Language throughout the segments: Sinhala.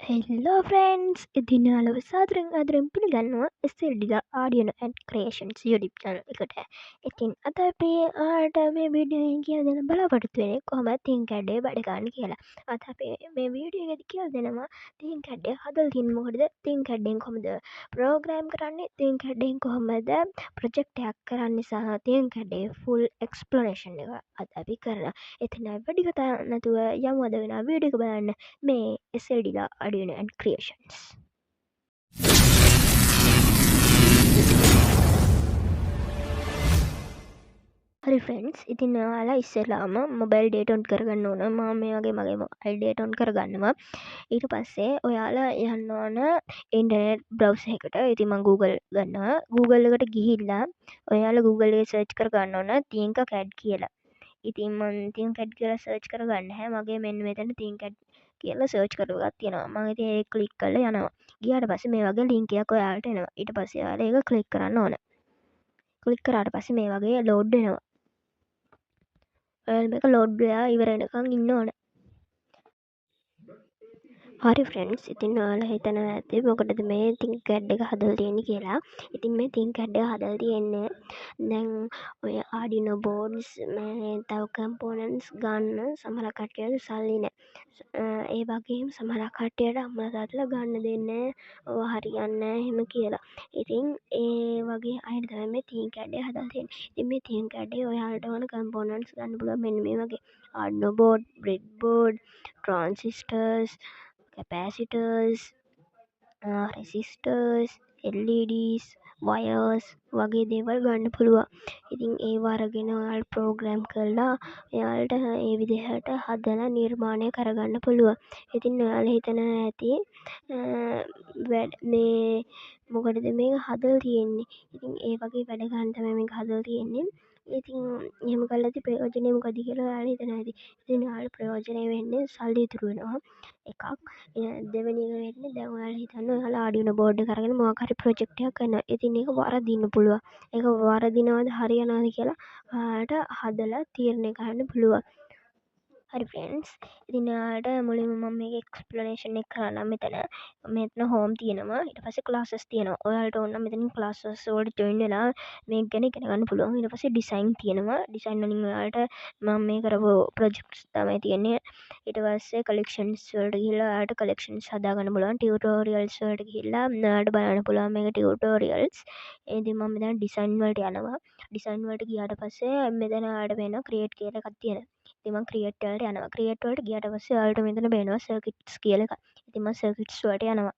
හෙල්ලෝ ෆ්‍රෙන්ඩ්ස් ඉතින් යාළුවෝ සාදරයෙන් ආදරයෙන් පිළිගන්නවා SLDලා ආඩියෝ ඇන්ඩ් ක්‍රියේෂන්ස් YouTube channel එකට. ඉතින් අද අපි ඔයාලට මේ වීඩියෝ එකෙන් කියලා දෙන්න බලාපොරොත්තු වෙන්නේ කොහොමද Thinkpad එක වැඩ ගන්න කියලා. අද අපි මේ වීඩියෝ එකේදී කියලා දෙනවා Thinkpad එක හදලා තියෙන්නේ මොකටද? Thinkpad එකෙන් කොහොමද ප්‍රෝග්‍රෑම් කරන්නේ? Thinkpad එකෙන් කොහොමද ප්‍රොජෙක්ට් එකක් කරන්නේ සහ Thinkpad එකේ full explanation එක අද අපි කරනවා. ඉතින් වැඩි කතා නැතුව යමු අද වෙන වීඩියෝ එක බලන්න. මේ SLDලා Arduino and Creations. හරි ෆ්‍රෙන්ඩ්ස් ඉතින් ඔයාලා ඉස්සෙල්ලාම මොබයිල් ඩේටා ඔන් කරගන්න ඕන. මම මේ වගේ මගේ මොබයිල් ඩේටා ඔන් කරගන්නවා. ඊට පස්සේ ඔයාලා යන්න ඕන ඉන්ටර්නෙට් බ්‍රවුසර් එකට. ඉතින් මම Google ගන්නවා. Google එකට ගිහිල්ලා ඔයාලා Google එකේ සර්ච් කරගන්න ඕන Thinkpad කියලා. ඉතින් මම Thinkpad කියලා සර්ච් කරගන්න හැ. මගේ මෙන්න මෙතන Thinkpad කියලා සර්ච් කරපු එකක් තියෙනවා. මම ඉතින් ඒක ක්ලික් කරලා යනවා. ගියාට පස්සේ මේ වගේ ලින්ක් එකක් ඔයාලට එනවා. ඊට පස්සේ ඔයාලා ඒක ක්ලික් කරන්න ඕන. ක්ලික් කරාට පස්සේ මේ වගේ ලෝඩ් වෙනවා. ඔයාලා මේක ලෝඩ් වෙලා ඉවර වෙනකන් ඉන්න ඕන. හරි ෆ්‍රෙන්ඩ්ස් ඉතින් ඔයාලා හිතනවා ඇති මොකටද මේ Thinkpad එක හදලා තියෙන්නේ කියලා. ඉතින් මේ Thinkpad එක හදලා තියෙන්නේ දැන් ඔය Arduino boards මේ තව components ගන්න සමහර කට්ටියට සල්ලි නැහැ. ඒ වගේම සමහර කට්ටියට අම්මලා තාත්තලා ගන්න දෙන්නේ ඔය හරියන්නේ නැහැ එහෙම කියලා. ඉතින් ඒ වගේ අයට තමයි මේ Thinkpad එක හදලා තියෙන්නේ. ඉතින් මේ Thinkpad එකේ ඔයාලට ඕන components ගන්න පුළුවන් මෙන්න මේ වගේ Arduino board, breadboard, transistors, capacitors, resistors, LEDs, wires වගේ දේවල් ගන්න පුළුවන්. ඉතින් ඒවා අරගෙන ඔයාලා ප්‍රෝග්‍රෑම් කරලා ඔයාලට ඒ විදිහට හදලා නිර්මාණය කරගන්න පුළුවන්. ඉතින් ඔයාලා හිතනවා ඇති මේ මොකටද මේක හදලා තියෙන්නේ. ඉතින් ඒ වගේ වැඩ ගන්න තමයි මේක හදලා තියෙන්නේ. ඉතින් එහෙම කළා ඇති ප්‍රයෝජනේ මොකද කියලා ඔයාලා හිතනවා ඇති. ඉතින් ඔයාලා ප්‍රයෝජනේ වෙන්නේ සල්ලි ඉතුරු වෙනවා. එකක් දෙවෙනි එක වෙන්නේ දැන් ඔයාලා හිතන්න ඔයාලා Arduino board එක අරගෙන මොකක් හරි ප්‍රොජෙක්ට් එකක් කරනවා. ඉතින් ඒක වරදින්න පුළුවන්. ඒක වරදිනවද හරියනවද කියලා ඔයාලට හදලා තීරණය කරන්න පුළුවන්. හරි ෆ්‍රෙන්ඩ්ස් ඉතින් ඔයාලට මුලින්ම මම මේකේ එක්ස්ප්ලනේෂන් එක කරන්නම් මෙතන හෝම් තියෙනවා ඊට පස්සේ ක්ලාසස් තියෙනවා. ඔයාලට ඕන නම් මෙතනින් ක්ලාසස් වලට ජොයින් වෙලා මේක ගැන ඉගෙන ගන්න පුළුවන්. ඊට පස්සේ ඩිසයින් තියෙනවා. ඩිසයින් වලින් ඔයාලට මම මේ කරපු ප්‍රොජෙක්ට්ස් තමයි තියෙන්නේ. ඊට පස්සේ කලෙක්ෂන්ස් වලට ගිහිල්ලා ඔයාලට කලෙක්ෂන්ස් හදා ගන්න පුළුවන්. ටියුටෝරියල්ස් වලට ගිහිල්ලා ඔයාලට බලන්න පුළුවන් මේක ටියුටෝරියල්ස්. ඉතින් මම මෙතන ඩිසයින් වලට යනවා. ඩිසයින් වලට ගියාට පස්සේ මෙතන ඔයාලට පේනවා ක්‍රියේට් කියලා එකක් තියෙනවා. ඉතින් මම ක්‍රියේට් වලට යනවා. ක්‍රියේට් වලට ගියාට පස්සේ ඔයාලට මෙතන පේනවා සර්කිට්ස් කියලා එකක්. ඉතින් මම සර්කිට්ස් වලට යනවා.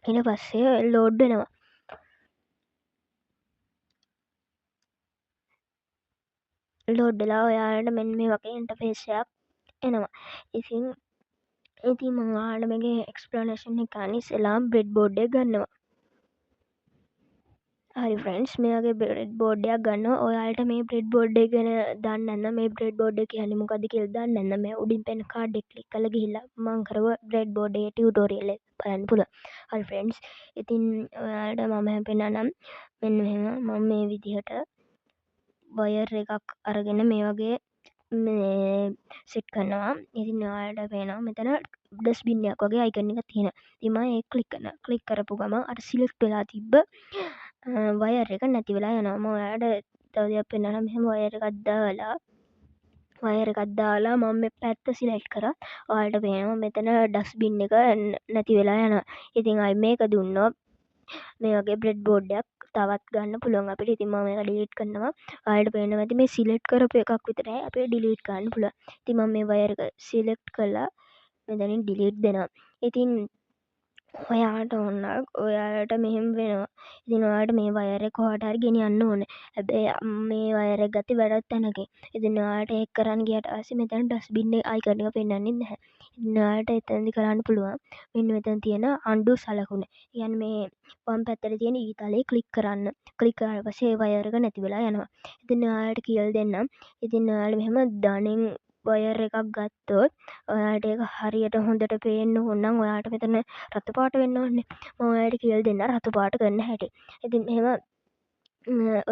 ඊට පස්සේ ලෝඩ් වෙනවා. ලෝඩ් වෙලා ඔයාලට මෙන්න මේ වගේ ඉන්ටර්ෆේස් එකක් එනවා. ඉතින් මම ඔයාලට මේකේ එක්ස්ප්ලනේෂන් එක ගන්න ඉස්සෙල්ලාම බ්‍රෙඩ් බෝඩ් එක ගන්නවා. හරි ෆ්‍රෙන්ඩ්ස් මේ වගේ බ්‍රෙඩ් බෝඩ් එකක් ගන්නවා. ඔයාලට මේ බ්‍රෙඩ් බෝඩ් එක ගැන දන්නේ නැත්නම් මේ බ්‍රෙඩ් බෝඩ් එක කියන්නේ මොකද්ද කියලා දන්නේ නැත්නම් මේ උඩින් පෙන්න කාඩ් එක ක්ලික් කරලා ගිහිල්ලා මම කරව බ්‍රෙඩ් බෝඩ් එකේ ටියුටෝරියල් එක බලන්න පුළුවන්. හරි ෆ්‍රෙන්ඩ්ස් ඉතින් ඔයාලට මම පෙන්නන්නම් මෙන්න මෙහෙම මම මේ විදිහට වයර් එකක් අරගෙන මේ වගේ මේ සෙට් කරනවා. ඉතින් ඔයාලට පේනවා මෙතන ඩස්බින් එකක් වගේ අයිකන් එකක් තියෙනවා. ඉතින් මම ඒක ක්ලික් කරනවා. ක්ලික් කරපු ගමන් අර සිලෙක්ට් වෙලා තිබ්බ වයර් එක නැති වෙලා යනවා. මම ඔයාලට තව දෙයක් පෙන්නන්නම්. මෙහෙම වයර් එකක් දාලා මම මේ පැත්ත සිලෙක්ට් කරා. ඔයාලට පේනවා මෙතන ඩස්බින් එක නැති වෙලා යනවා. ඉතින් ආයි මේක දුන්නොත් මේ වගේ බ්‍රෙඩ් බෝඩ් එකක් තවත් ගන්න පුළුවන් අපිට. ඉතින් මම මේක ඩිලීට් කරනවා. ඔයාලට පේනවා ඇති මේ සිලෙක්ට් කරපු එකක් විතරයි අපිට ඩිලීට් කරන්න පුළුවන්. ඉතින් මම මේ වයර් එක සිලෙක්ට් කරලා මෙතනින් ඩිලීට් දෙනවා. ඉතින් ඔයාලට ඕන ඔයාලට මෙහෙම වෙනවා. ඉතින් ඔයාලට මේ වයර් එක කොහාට හරි ගෙනියන්න ඕනේ. හැබැයි මේ වයර් එක ගත්තේ වැරදි තැනකින්. ඉතින් ඔයාලට ඒක කරන්න ගියාට පස්සේ මෙතන ඩස්බින් එක අයිකන් එක පෙන්වන්නේ නැහැ. ඉතින් ඔයාලට එතනදි කරන්න පුළුවන්. මෙන්න මෙතන තියෙන අන්ඩු සලකුණ. කියන්නේ මේ වම් පැත්තට තියෙන ඊතලේ ක්ලික් කරන්න. ක්ලික් කරාට පස්සේ ඒ වයර් එක නැති වෙලා යනවා. ඉතින් ඔයාලට කියලා දෙන්නම්. ඉතින් ඔයාලා මෙහෙම ධනෙන් වයර් එකක් ගත්තොත් ඔයාලට ඒක හරියට හොඳට පේන්න ඕන නම් ඔයාලට මෙතන රතු පාට වෙන්න ඕනේ. මම ඔයාලට කියලා දෙන්න රතු පාට කරන්න හැටි. ඉතින් මෙහෙම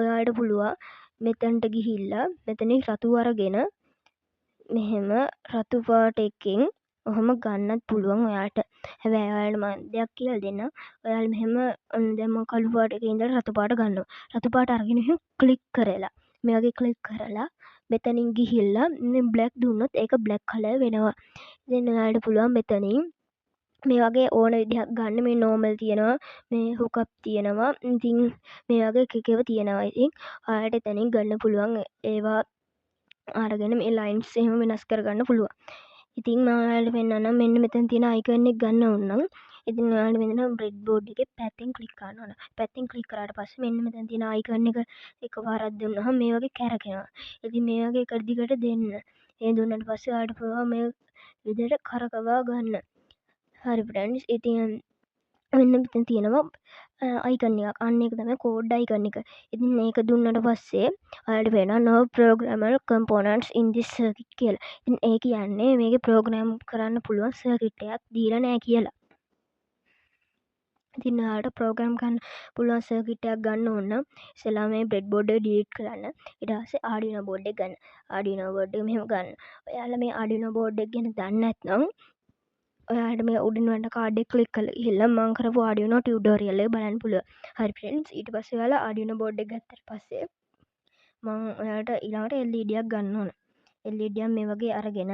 ඔයාලට පුළුවන් මෙතනට ගිහිල්ලා මෙතනින් රතු අරගෙන මෙහෙම රතු පාට එකකින් ඔහොම ගන්නත් පුළුවන් ඔයාට. හැබැයි ඔයාලට මම දෙයක් කියලා දෙන්නම්. ඔයාලා මෙහෙම දැන් මම කළු පාට එකේ ඉඳලා රතු පාට ගන්නවා. රතු පාට අරගෙන එහෙම ක්ලික් කරලා මේ වගේ ක්ලික් කරලා මෙතනින් ගිහිල්ලා බ්ලැක් දුන්නොත් ඒක බ්ලැක් කලර් වෙනවා. ඉතින් ඔයාලට පුළුවන් මෙතනින් මේ වගේ ඕන විදිහක් ගන්න. මේ නෝමල් තියෙනවා, මේ හුකප් තියෙනවා. ඉතින් මේ වගේ එක එකව තියෙනවා. ඉතින් ඔයාලට එතනින් ගන්න පුළුවන්. ඒවා අරගෙන මේ ලයින්ස් එහෙම වෙනස් කරගන්න පුළුවන්. ඉතින් මම ඔයාලට පෙන්නන්නම්. මෙන්න මෙතන තියෙන අයිකන් එක ගන්න ඕන නම් ඉතින් ඔයාලට මෙතන බ්‍රෙඩ් බෝඩ් එකේ පැත්තෙන් ක්ලික් කරන්න ඕන. පැත්තෙන් ක්ලික් කරාට පස්සේ මෙන්න මෙතන තියෙන අයිකන් එක එකපාරක් දුන්නාම මේ වගේ කැරකෙනවා. ඉතින් මේ වගේ එක දිගට දෙන්න. ඒ දුන්නාට පස්සේ ඔයාලට පුළුවන් මේ විදිහට කරකවා ගන්න. හරි ෆ්‍රෙන්ඩ්ස්. ඉතින් මෙන්න මෙතන තියෙනවා අයිකන් එකක්. අන්න ඒක තමයි කෝඩ් අයිකන් එක. ඉතින් මේක දුන්නට පස්සේ ඔයාලට පේනවා no programmable components in this circuit කියලා. ඉතින් ඒ කියන්නේ මේකේ ප්‍රෝග්‍රෑම් කරන්න පුළුවන් සර්කිට් එකක් දීලා නැහැ කියලා. ඉතින් ඔයාලට ප්‍රෝග්‍රෑම් කරන්න පුළුවන් සර්කිට් එකක් ගන්න ඕන නම් ඉස්සෙල්ලා මේ බ්‍රෙඩ් බෝඩ් එක ඩිලීට් කරන්න. ඊට පස්සේ Arduino බෝඩ් එක ගන්න. Arduino බෝඩ් එක මෙහෙම ගන්න. ඔයාලා මේ Arduino බෝඩ් එක ගැන දන්නේ නැත්නම් ඔයාලට මේ උඩින් වන්න කාඩ් එක ක්ලික් කරලා ගිහලා මම කරපු Arduino ටියුටෝරියල් එක බලන්න පුළුවන්. හරි ෆ්‍රෙන්ඩ්ස්. ඊට පස්සේ ඔයාලා Arduino බෝඩ් එක ගත්තට පස්සේ මම ඔයාලට ඊළඟට LED එකක් ගන්න ඕන. LED එකක් මේ වගේ අරගෙන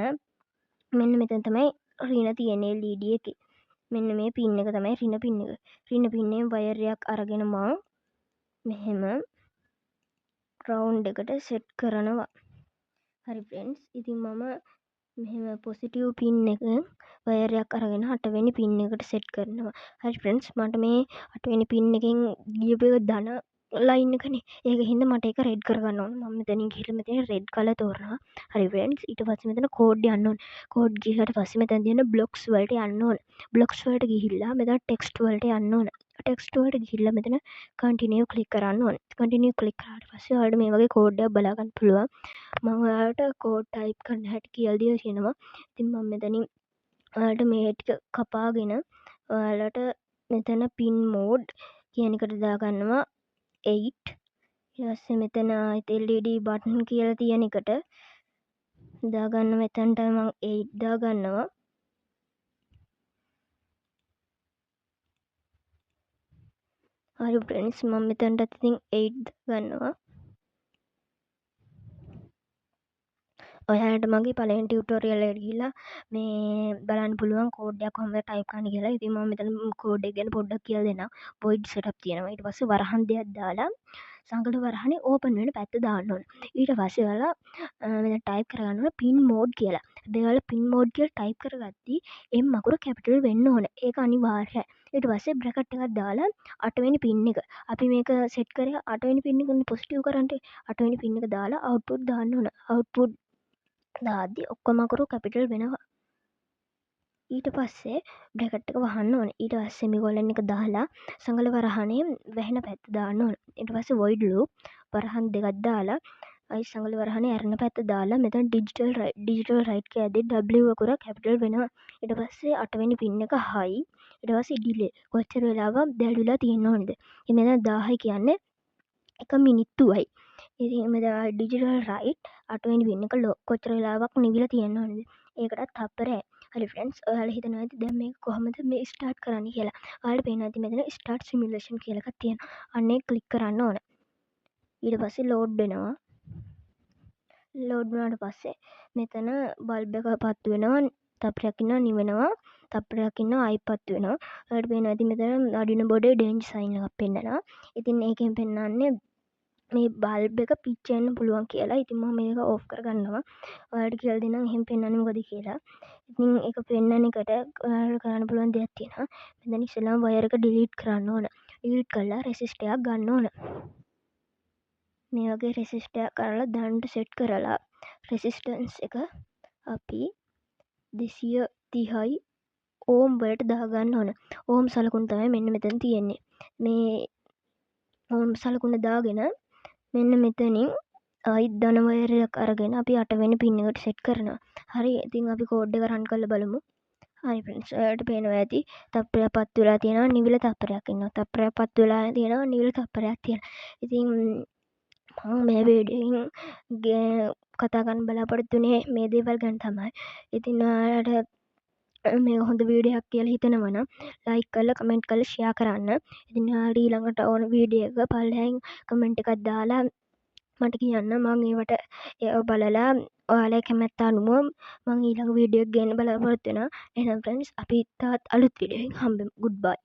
මෙන්න මෙතන තමයි රින තියෙන්නේ LED එකේ. මෙන්න මේ පින් එක තමයි රින පින් එක. රින පින්නේ වයර් එකක් අරගෙන මම මෙහෙම රවුන්ඩ් එකට සෙට් කරනවා. හරි ෆ්‍රෙන්ඩ්ස්. ඉතින් මම මෙහෙම පොසිටිව් පින් එක වයර් එකක් අරගෙන 8 වෙනි පින් එකට සෙට් කරනවා. හරි ෆ්‍රෙන්ඩ්ස්. මට මේ 8 වෙනි පින් එකෙන් ගියපු එක ධන ලයින් එකනේ. ඒක හින්දා මට ඒක රෙඩ් කරගන්න ඕන. මම මෙතනින් ගිහලා මෙතන රෙඩ් කලර් තෝරනවා. හරි ෆ්‍රෙන්ඩ්ස්. ඊට පස්සේ මෙතන කෝඩ් යන්න ඕන. කෝඩ් ගිහලා පස්සේ මෙතන තියෙන බ්ලොක්ස් වලට යන්න ඕන. බ්ලොක්ස් වලට ගිහිල්ලා මෙතන ටෙක්ස්ට් වලට යන්න ඕන. ටෙක්ස්ට් වලට ගිහිල්ලා මෙතන කන්ටිනියු ක්ලික් කරන්න ඕන. කන්ටිනියු ක්ලික් කරාට පස්සේ ඔයාලට මේ වගේ කෝඩ් එකක් බලා ගන්න පුළුවන්. මම ඔයාලට කෝඩ් ටයිප් කරන්න හැටි කියලා දීලා තියෙනවා. ඉතින් මම මෙතනින් ඔයාලට මේ ටික කපාගෙන ඔයාලට මෙතන පින් මෝඩ් කියන එකට දාගන්නවා 8. ඊට පස්සේ මෙතන LED බටන් කියලා තියෙන එකට දාගන්න. මෙතනට මම 8 දාගන්නවා. හරි ෆ්‍රෙන්ඩ්ස්. මම මෙතනට ඉතින් 8 දාගන්නවා. ඔයාලට මගේ පළවෙනි ටියුටෝරියල් එකට ගිහිල්ලා මේ බලන්න පුළුවන් කෝඩ් එකක් කොහොමද ටයිප් කරන්න කියලා. ඉතින් මම මෙතන කෝඩ් එක ගැන පොඩ්ඩක් කියලා දෙන්නම්. void setup තියෙනවා. ඊට පස්සේ වරහන් දෙයක් දාලා සංගල වරහනේ ඕපන් වෙන පැත්ත දාන්න ඕන. ඊට පස්සේ ඔයාලා මෙතන ටයිප් කරගන්න ඕන pin mode කියලා. හැබැයි ඔයාලා pin mode කියලා ටයිප් කරගද්දි M අකුර කැපිටල් වෙන්න ඕන. ඒක අනිවාර්යයි. ඊට පස්සේ බ්‍රැකට් එකක් දාලා 8 වෙනි පින් එක. අපි මේක සෙට් කරේ 8 වෙනි පින් එකනේ පොසිටිව් කරන්ට. 8 වෙනි පින් එක දාලා output දාන්න ඕන. output දාද්දි ඔක්කොම අකුරු කැපිටල් වෙනවා. ඊට පස්සේ බ්‍රැකට් එක වහන්න ඕන. ඊට පස්සේ සෙමිකෝලන් එක දාලා සංගල වරහනේ වැහෙන පැත්ත දාන්න ඕන. ඊට පස්සේ void loop වරහන් දෙකක් දාලා අයි සංගල වරහනේ ඇරෙන පැත්ත දාලා මෙතන ඩිජිටල් රයිට් කෑද්දි W අකුර කැපිටල් වෙනවා. ඊට පස්සේ 8 වෙනි පින් එක high. ඊට පස්සේ delay කොච්චර වෙලාවක් දැල්විලා තියෙන්න ඕනද? මේ මෙතන 1000 කියන්නේ 1 මිනිත්තුවයි. ඉතින් මෙතන ඩිජිටල් රයිට් 8 වෙනි පින් එක කොච්චර වෙලාවක් නිවිලා තියෙන්න ඕනද? ඒකටත් තප්පරයි. හරි ෆ්‍රෙන්ඩ්ස්. ඔයාලා හිතනවා ඇති දැන් මේක කොහොමද මේ ස්ටාර්ට් කරන්නේ කියලා. ඔයාලට පේනවා ඇති මෙතන ස්ටාර්ට් සිමුලේෂන් කියලා එකක් තියෙනවා. අන්න ඒක ක්ලික් කරන්න ඕන. ඊට පස්සේ ලෝඩ් වෙනවා. ලෝඩ් වුණාට පස්සේ මෙතන බල්බ් එක පත්තු වෙනවා. තප්පරයක් ඉන්නවා නිවෙනවා. තප්පරයක් ඉන්නවා ආයි පත්තු වෙනවා. ඔයාලට පේනවා ඇති මෙතන Arduino board එකේ ඩේන්ජර් සයින් එකක් පෙන්නනවා. ඉතින් ඒකෙන් පෙන්නන්නේ මේ බල්බ් එක පිච් වෙන්න පුළුවන් කියලා. ඉතින් මම මේක ඕෆ් කරගන්නවා. ඔයාලට කියලා දෙන්නම් එහෙම පෙන්වන්නේ මොකද කියලා. ඉතින් ඒක පෙන්වන එකට ඔයාලට කරන්න පුළුවන් දෙයක් තියෙනවා. මෙතන ඉස්සෙල්ලාම වයර් එක ඩිලීට් කරන්න ඕන. ඩිලීට් කරලා රෙසිස්ටර් එකක් ගන්න ඕන. මේ වගේ රෙසිස්ටර් එකක් අරලා දැනට සෙට් කරලා රෙසිස්ටන්ස් එක අපි 230යි ඕම් වලට දාගන්න ඕන. ඕම් සලකුණ තමයි මෙන්න මෙතන තියෙන්නේ. මේ ඕම් සලකුණ දාගෙන මෙන්න මෙතනින් ආයිත් ධන වයර් එකක් අරගෙන අපි 8 වෙනි පින් එකට සෙට් කරනවා. හරි. ඉතින් අපි කෝඩ් එක රන් කරලා බලමු. හරි ෆ්‍රෙන්ඩ්ස්. ඔයාලට පේනවා ඇති තප්පරයක් පත්තු වෙලා තියෙනවා, නිවිල තප්පරයක් ඉන්නවා. තප්පරයක් පත්තු වෙලා තියෙනවා, නිවිල තප්පරයක් තියෙනවා. ඉතින් මම මේ වීඩියෝෙන් කතා කරන්න බලාපොරොත්තු වෙන්නේ මේ දේවල් ගැන තමයි. ඉතින් ඔයාලට මේ හොඳ වීඩියක් කියල හිතනවනම් ලයික් කල්ල කමෙන්ට් කල ෂයා කරන්න. ඉතින් ඔයාලට ඊළඟට ඕන වීඩිය එක පල්ලහැන් කමෙන්ට් එකක් දාලා මට කියන්න. මං ඒවට බලලා ඔයාලේ කැමැත්ත අනුව මං ඊළඟ වීඩියෝ එක ගේන්න බලාපොරොත්තු වෙනවා. එහෙනම් ෆ්‍රෙන්ඩ්ස් අපි තවත් අලුත් වීඩියෝ එකකින් හම්බෙමු. ගුඩ් බයි.